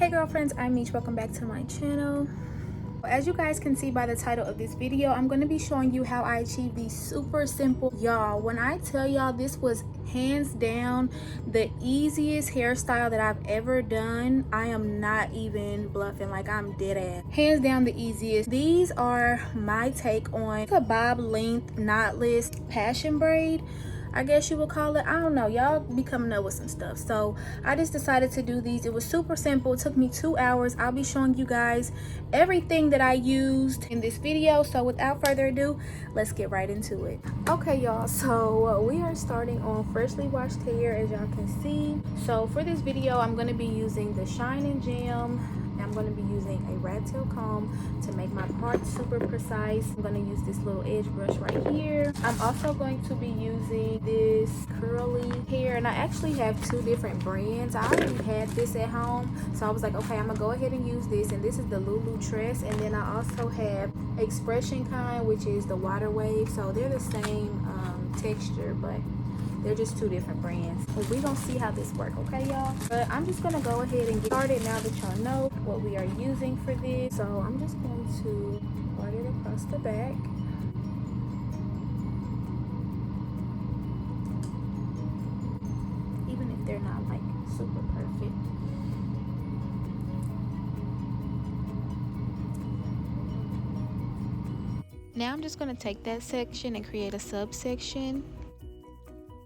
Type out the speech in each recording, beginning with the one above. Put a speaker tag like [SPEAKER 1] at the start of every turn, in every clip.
[SPEAKER 1] Hey girlfriends, I'm Meech. Welcome back to my channel. As you guys can see by the title of this video, I'm going to be showing you how I achieved these super simple, y'all. When I tell y'all, this was hands down the easiest hairstyle that I've ever done. I am not even bluffing, like I'm dead ass. Hands down the easiest. These are my take on a bob length knotless passion braid, I guess you would call it. I don't know, y'all be coming up with some stuff. So I just decided to do these. It was super simple. It took me 2 hours. I'll be showing you guys everything that I used in this video. So without further ado, let's get right into it. Okay y'all, so we are starting on freshly washed hair, as y'all can see. So for this video, I'm going to be using the Shine and Jam. I'm going to be using a rat tail comb to make my parts super precise. I'm going to use this little edge brush right here. I'm also going to be using this curly hair, and I actually have 2 different brands. I already had this at home, so I was like, okay, I'm gonna go ahead and use this. And this is the Lulu Tress, and then I also have Expression Kind, which is the Water Wave. So they're the same texture, but they're just 2 different brands. But we're gonna see how this works, okay y'all? But I'm just gonna go ahead and get started now that y'all know what we are using for this. So I'm just going to part it across the back. Even if they're not like super perfect. Now I'm just gonna take that section and create a subsection.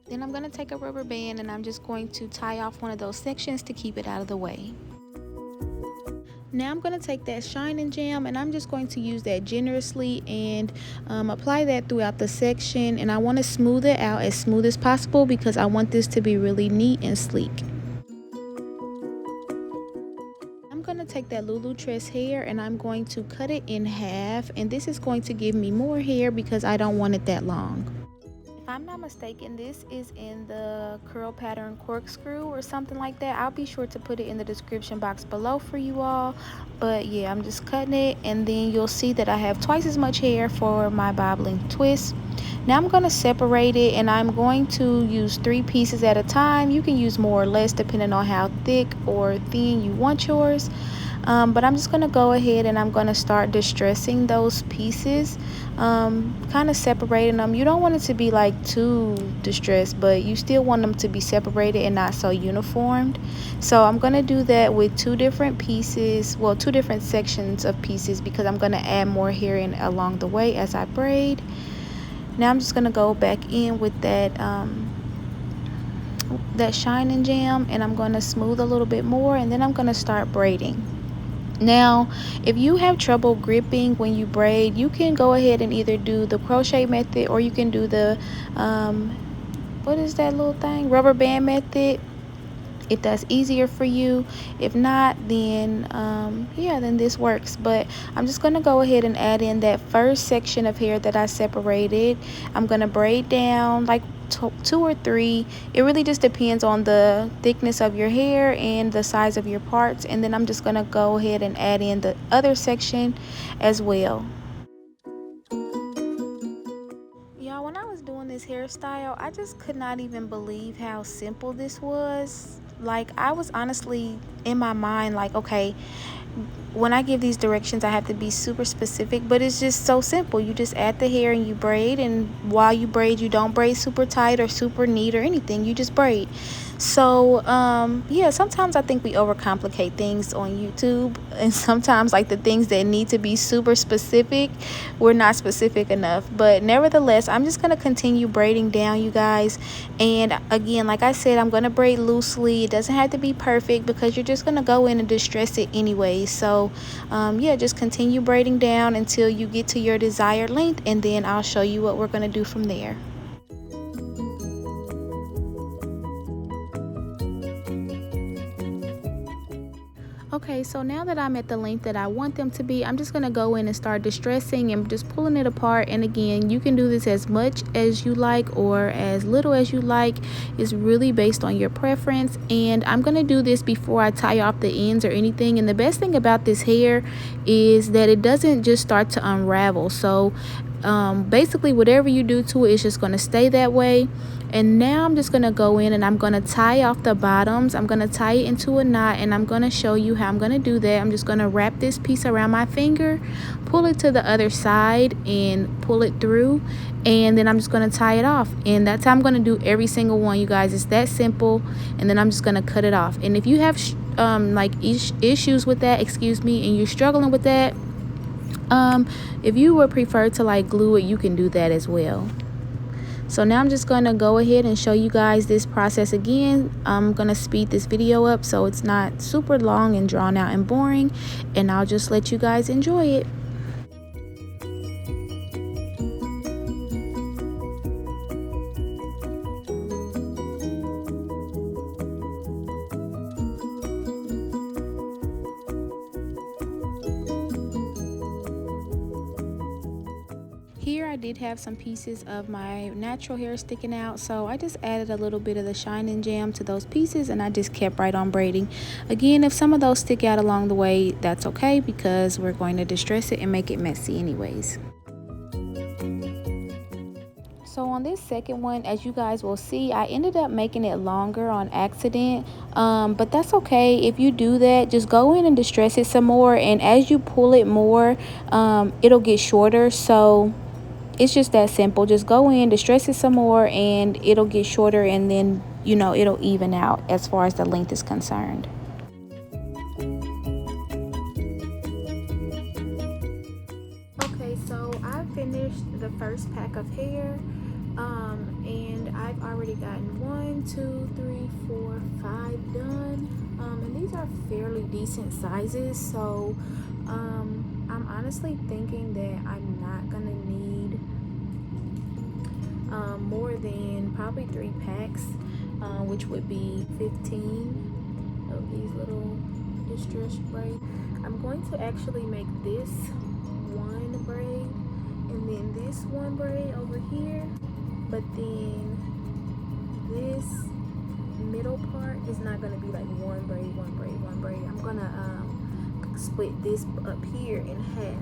[SPEAKER 1] Then I'm going to take a rubber band and I'm just going to tie off one of those sections to keep it out of the way. Now I'm going to take that Shine and Jam and I'm just going to use that generously and apply that throughout the section. And I want to smooth it out as smooth as possible because I want this to be really neat and sleek. I'm going to take that Lulu Tress hair and I'm going to cut it in half. And this is going to give me more hair because I don't want it that long. If I'm not mistaken, this is in the curl pattern corkscrew or something like that. I'll be sure to put it in the description box below for you all. But yeah, I'm just cutting it, and then you'll see that I have twice as much hair for my bob length twist. Now I'm going to separate it, and I'm going to use 3 pieces at a time. You can use more or less depending on how thick or thin you want yours. But I'm just going to go ahead and I'm going to start distressing those pieces, kind of separating them. You don't want it to be like too distressed, but you still want them to be separated and not so uniformed. So I'm going to do that with 2 different pieces, well, 2 different sections of pieces, because I'm going to add more hair in along the way as I braid. Now I'm just going to go back in with that Shine and Jam, and I'm going to smooth a little bit more, and then I'm going to start braiding. Now, if you have trouble gripping when you braid, you can go ahead and either do the crochet method or you can do the, what is that little thing? Rubber band method, if that's easier for you. If not, then, yeah, then this works. But I'm just going to go ahead and add in that first section of hair that I separated. I'm going to braid down like 2 or 3. It really just depends on the thickness of your hair and the size of your parts. And then I'm just going to go ahead and add in the other section as well. Y'all, when I was doing this hairstyle, I just could not even believe how simple this was. Like, I was honestly in my mind like, okay, when I give these directions, I have to be super specific, but it's just so simple. You just add the hair and you braid, and while you braid, you don't braid super tight or super neat or anything. You just braid. So yeah, sometimes I think we overcomplicate things on YouTube, and sometimes like the things that need to be super specific, we're not specific enough. But nevertheless, I'm just going to continue braiding down, you guys. And again, like I said, I'm going to braid loosely. It doesn't have to be perfect because you're just going to go in and distress it anyway. So yeah, just continue braiding down until you get to your desired length, and then I'll show you what we're going to do from there. Okay, so now that I'm at the length that I want them to be, I'm just going to go in and start distressing and just pulling it apart. And again, you can do this as much as you like or as little as you like. It's really based on your preference. And I'm going to do this before I tie off the ends or anything. And the best thing about this hair is that it doesn't just start to unravel. So basically whatever you do to it, it's just going to stay that way. And now I'm just going to go in and I'm going to tie off the bottoms. I'm going to tie it into a knot, and I'm going to show you how I'm going to do that. I'm just going to wrap this piece around my finger, pull it to the other side and pull it through, and then I'm just going to tie it off. And that's how I'm going to do every single one, you guys. It's that simple. And then I'm just going to cut it off. And if you have like issues with that, excuse me, and you're struggling with that, if you would prefer to like glue it, you can do that as well. So now I'm just going to go ahead and show you guys this process again. I'm going to speed this video up so it's not super long and drawn out and boring, and I'll just let you guys enjoy it. Here I did have some pieces of my natural hair sticking out, so I just added a little bit of the shine and jam to those pieces, and I just kept right on braiding. Again, if some of those stick out along the way, that's okay, because we're going to distress it and make it messy anyways. So on this second one, as you guys will see, I ended up making it longer on accident, but that's okay. If you do that, just go in and distress it some more, and as you pull it more, it'll get shorter. So it's just that simple. Just go in, distress it some more, and it'll get shorter, and then, you know, it'll even out as far as the length is concerned. Okay, so I finished the first pack of hair, and I've already gotten 1, 2, 3, 4, 5 done, and these are fairly decent sizes. So I'm honestly thinking that I'm not gonna need more than probably 3 packs, which would be 15 of these little distressed braids. I'm going to actually make this one braid and then this one braid over here, but then this middle part is not going to be like one braid, one braid, one braid. I'm gonna split this up here in half.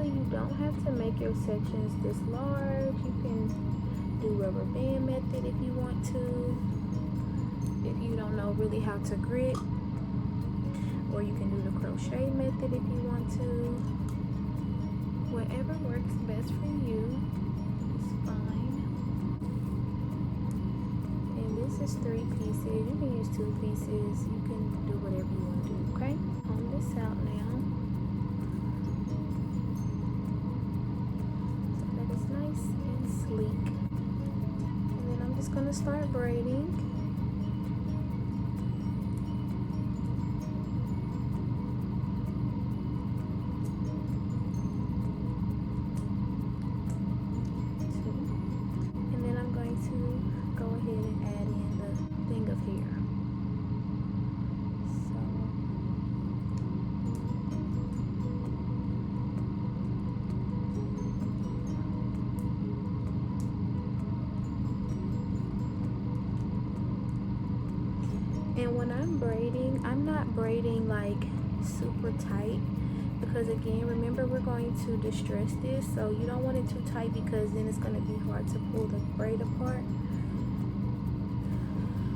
[SPEAKER 1] You don't have to make your sections this large. You can do rubber band method if you want to, if you don't know really how to grit, or you can do the crochet method if you want to. Whatever works best for you is fine. And this is 3 pieces. You can use 2 pieces. You can do whatever you want to do, okay? Comb this out now. And then I'm just going to start braiding. And then I'm going to go ahead and add in the thing of hair. And when I'm braiding, I'm not braiding like super tight, because again, remember, we're going to distress this, so you don't want it too tight, because then it's going to be hard to pull the braid apart.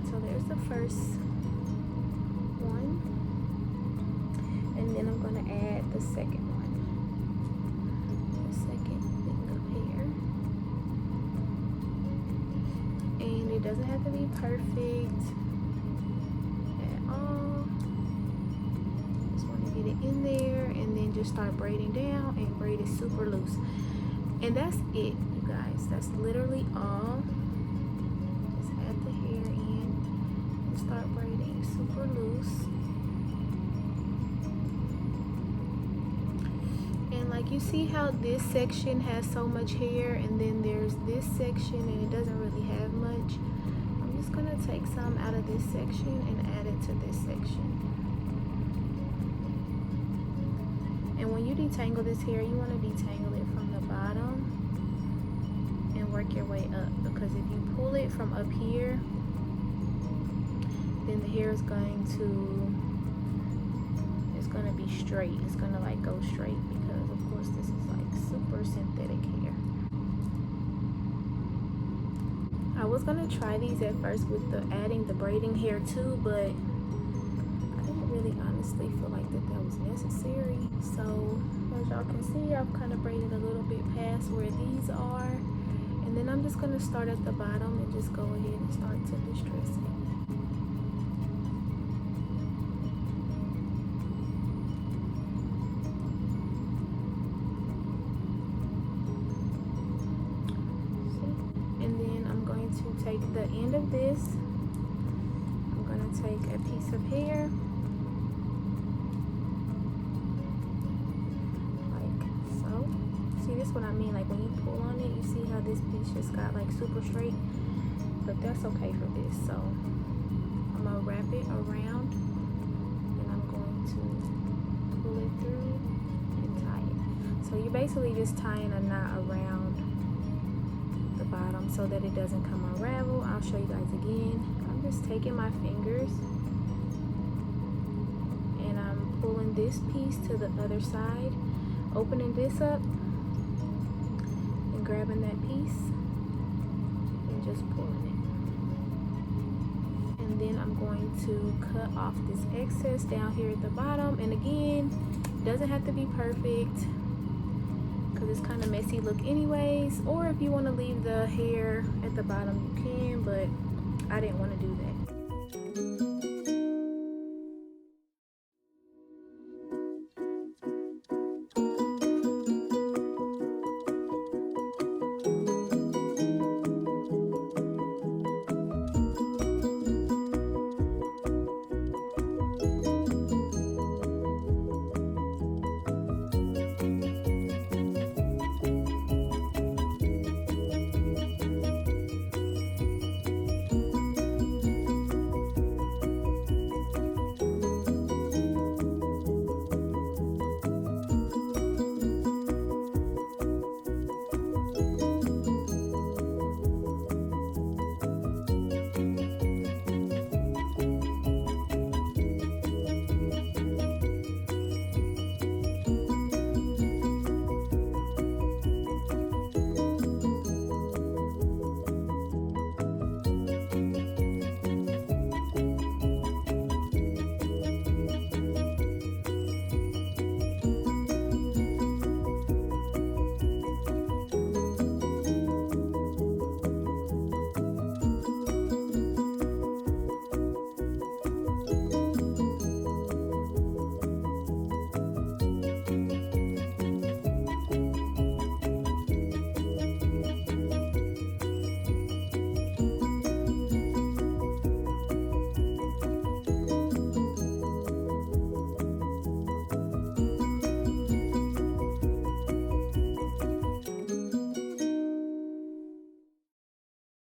[SPEAKER 1] So there's the first one, and then I'm going to add the second one, the second thing of hair. And it doesn't have to be perfect. In there, and then just start braiding down and braid it super loose, and that's it, you guys. That's literally all. Just add the hair in and start braiding super loose. And like, you see how this section has so much hair, and then there's this section and it doesn't really have much. I'm just gonna take some out of this section and add it to this section. And when you detangle this hair, you want to detangle it from the bottom and work your way up, because if you pull it from up here, then the hair is going to be straight. It's gonna like go straight, because of course this is like super synthetic hair. I was gonna try these at first with the adding the braiding hair too, but I didn't really honestly feel like that was necessary. So as y'all can see, I've kind of braided a little bit past where these are, and then I'm just gonna start at the bottom and just go ahead and start to distress it. Take the end of this, I'm going to take a piece of hair like so. See, this is what I mean, like when you pull on it, you see how this piece just got like super straight, but that's okay for this. So I'm going to wrap it around and I'm going to pull it through and tie it. So you're basically just tying a knot around the bottom so that it doesn't come unravel. I'll show you guys again. I'm just taking my fingers and I'm pulling this piece to the other side, opening this up and grabbing that piece and just pulling it. And then I'm going to cut off this excess down here at the bottom. And again, it doesn't have to be perfect, because it's kind of messy look anyways, or if you want to leave the hair at the bottom you can, but I didn't want to do that.